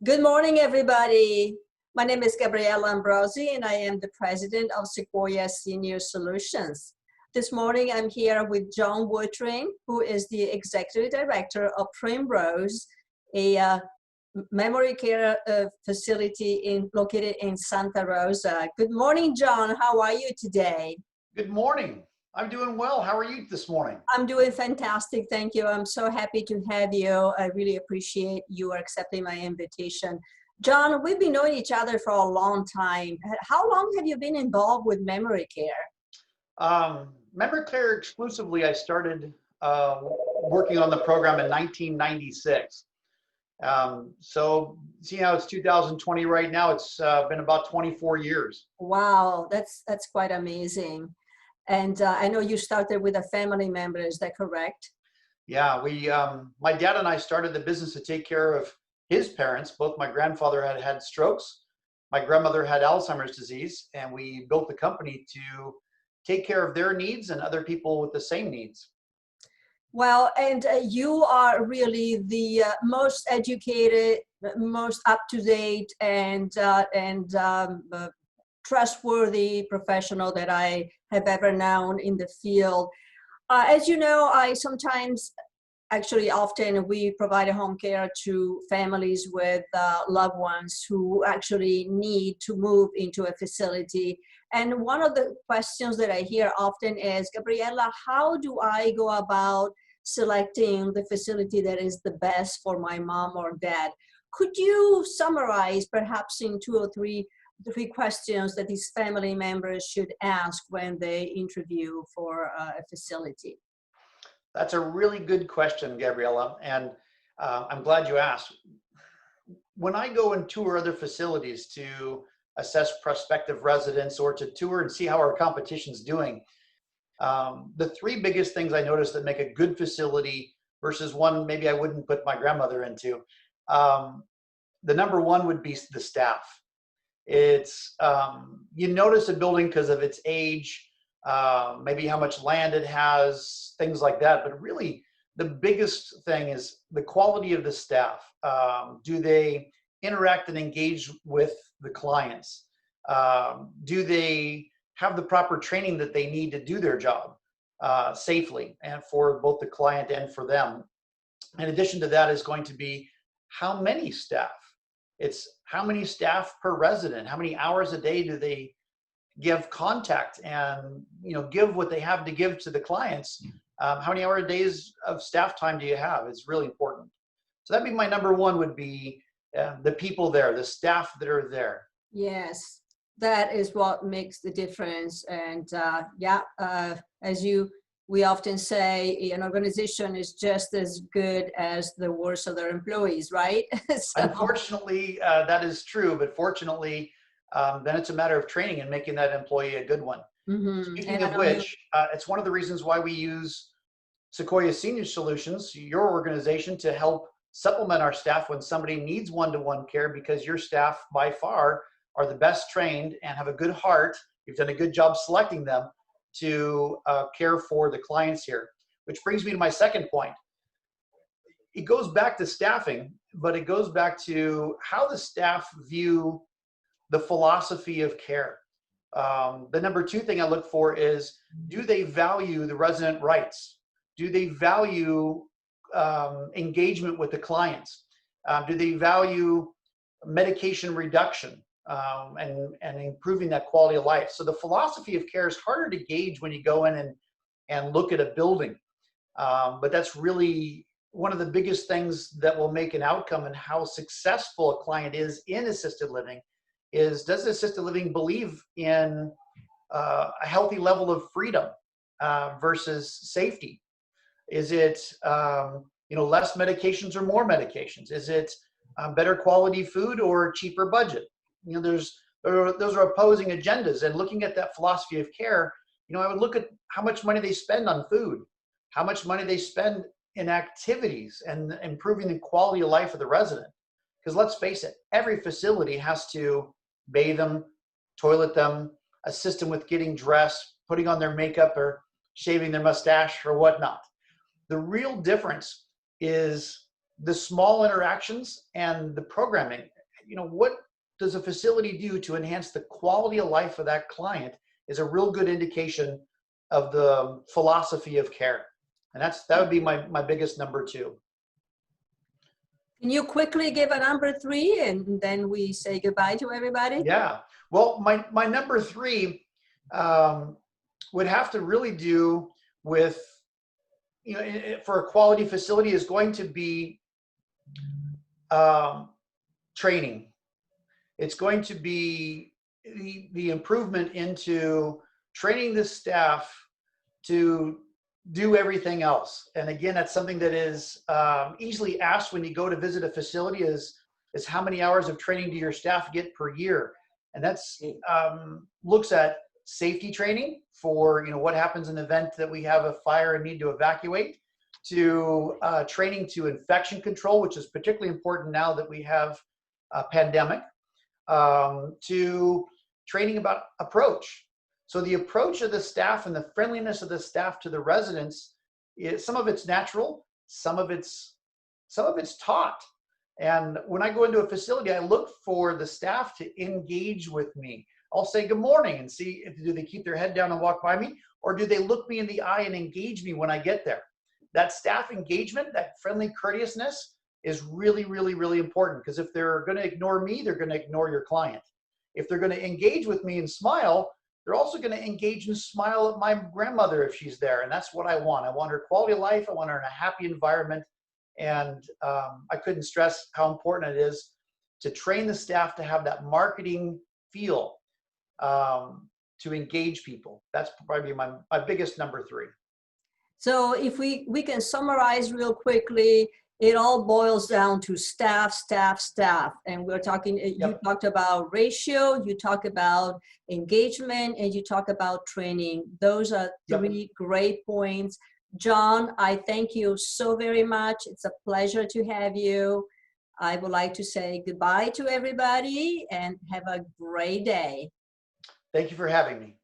Good morning, everybody. My name is Gabriella Ambrosi, and I am the president of Sequoia Senior Solutions. This morning, I'm here with John Wotring, who is the executive director of Primrose, a memory care facility located in Santa Rosa. Good morning, John. How are you today? Good morning. I'm doing well. How are you this morning? I'm doing fantastic. Thank you. I'm so happy to have you. I really appreciate you accepting my invitation. John, we've been knowing each other for a long time. How long have you been involved with memory care? Memory care exclusively, I started working on the program in 1996. So see how it's 2020 right now, it's been about 24 years. Wow, that's quite amazing. And I know you started with a family member, is that correct? Yeah, my dad and I started the business to take care of his parents. Both my grandfather had strokes. My grandmother had Alzheimer's disease, and we built the company to take care of their needs and other people with the same needs. Well, and you are really the most educated, most up-to-date, and trustworthy professional that I have ever known in the field. As you know, often we provide home care to families with loved ones who actually need to move into a facility. And one of the questions that I hear often is, Gabriella, how do I go about selecting the facility that is the best for my mom or dad? Could you summarize perhaps in two or three questions that these family members should ask when they interview for a facility? That's a really good question, Gabriella, and I'm glad you asked. When I go and tour other facilities to assess prospective residents or to tour and see how our competition's doing, the three biggest things I notice that make a good facility versus one maybe I wouldn't put my grandmother into, the number one would be the staff. It's you notice a building because of its age, maybe how much land it has, things like that. But really, the biggest thing is the quality of the staff. Do they interact and engage with the clients? Do they have the proper training that they need to do their job safely and for both the client and for them? In addition to that is going to be how many staff. It's how many staff per resident, how many hours a day do they give contact and give what they have to give to the clients. How many hours a days of staff time do you have? It's really important. So that'd be my number one, would be the people there, the staff that are there. Yes, that is what makes the difference. And we often say, an organization is just as good as the worst of their employees, right? Unfortunately, that is true, but fortunately, then it's a matter of training and making that employee a good one. Mm-hmm. Speaking of which, it's one of the reasons why we use Sequoia Senior Solutions, your organization, to help supplement our staff when somebody needs one-to-one care, because your staff by far are the best trained and have a good heart. You've done a good job selecting them to care for the clients here, which brings me to my second point. It goes back to staffing, but it goes back to how the staff view the philosophy of care. The number two thing I look for is, do they value the resident rights? Do they value engagement with the clients? Do they value medication reduction and improving that quality of life? So the philosophy of care is harder to gauge when you go in and look at a building. But that's really one of the biggest things that will make an outcome and how successful a client is in assisted living is, does assisted living believe in a healthy level of freedom versus safety? Is it less medications or more medications? Is it better quality food or cheaper budget? Those are opposing agendas. And looking at that philosophy of care, I would look at how much money they spend on food, how much money they spend in activities and improving the quality of life of the resident. Because let's face it, every facility has to bathe them, toilet them, assist them with getting dressed, putting on their makeup or shaving their mustache or whatnot. The real difference is the small interactions and the programming. You know, what does a facility do to enhance the quality of life of that client is a real good indication of the philosophy of care. And that would be my biggest number 2. Can you quickly give a number 3 and then we say goodbye to everybody? Yeah. Well, my number 3 would have to really do with, you know, for a quality facility is going to be training. It's going to be the improvement into training the staff to do everything else. And again, that's something that is easily asked when you go to visit a facility is how many hours of training do your staff get per year? And that's looks at safety training for, you know, what happens in the event that we have a fire and need to evacuate, to training to infection control, which is particularly important now that we have a pandemic, to training about approach. So the approach of the staff and the friendliness of the staff to the residents, some of it's natural, some of it's taught. And when I go into a facility, I look for the staff to engage with me. I'll say good morning and see if do they keep their head down and walk by me, or do they look me in the eye and engage me when I get there? That staff engagement, that friendly courteousness is really, really, really important, because if they're going to ignore me, they're going to ignore your client. If they're going to engage with me and smile, they're also going to engage and smile at my grandmother if she's there. And that's what I want. I want her quality of life. I want her in a happy environment. And I couldn't stress how important it is to train the staff to have that marketing feel, to engage people. That's probably my biggest number 3. So if we can summarize real quickly, it all boils down to staff, staff, staff. And we're talking, you talked about ratio, you talk about engagement, and you talk about training. Those are 3 great points. John, I thank you so very much. It's a pleasure to have you. I would like to say goodbye to everybody and have a great day. Thank you for having me.